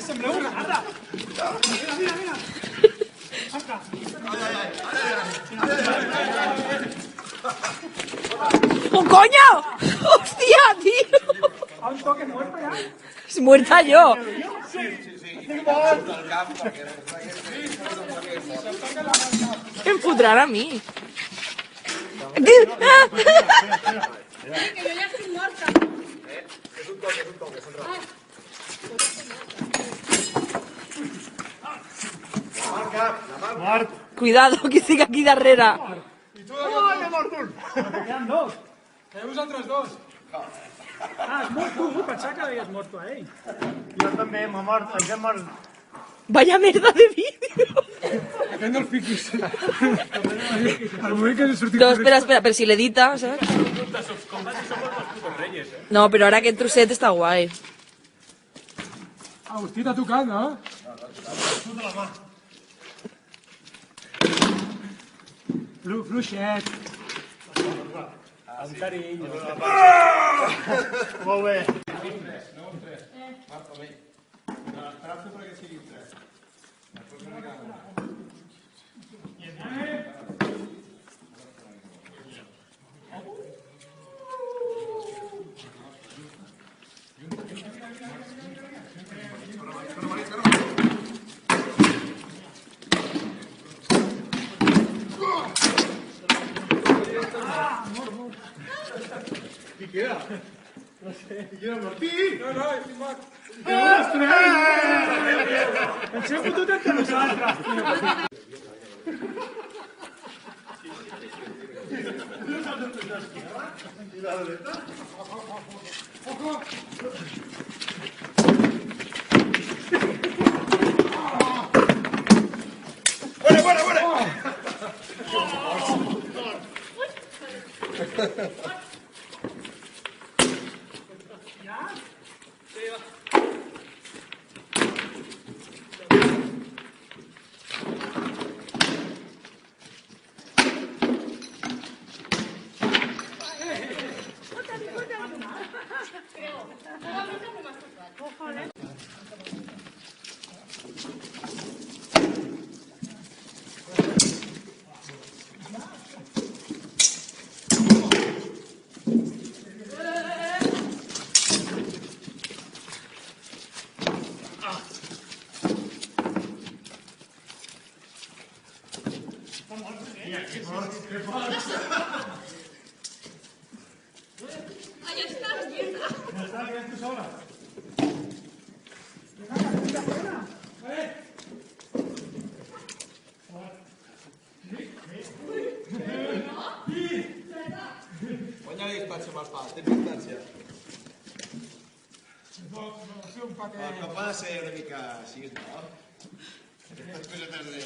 Sembleu una gata! Mira, mira, mira! ¡Oh, coño! ¡Hostia, tío! ¿A un toque muerto ya? Es muerta yo. ¿Qué em fotran a mi? Que jo ja estic morta. És un toque, és un rato. Mort! Cuidado, que siga aquí darrere. I tu de què has mort un? Queden dos. Vosaltres dos. Has mort tu, pensava que havies mort tu a ell. Jo també m'ha mort, ens hem mort. Vaya merda de vídeo. Aquest no el fiquis. Al moment que has sortit... No, espera, espera, per si l'edita, saps? No, però ara aquest trosset està guai. Agustí t'ha tocat, no? Surt de la mà. Fluixet. Amb carinyo. Molt bé. Qui queda? No sé. Qui queda, Martí? No, estic mort. Ens hem fotut entre nosaltres, tio. I la dreta? Guanya la distància amb els pals, tens distància. El camp ha de ser una mica així, no? Aquestes cosetes de...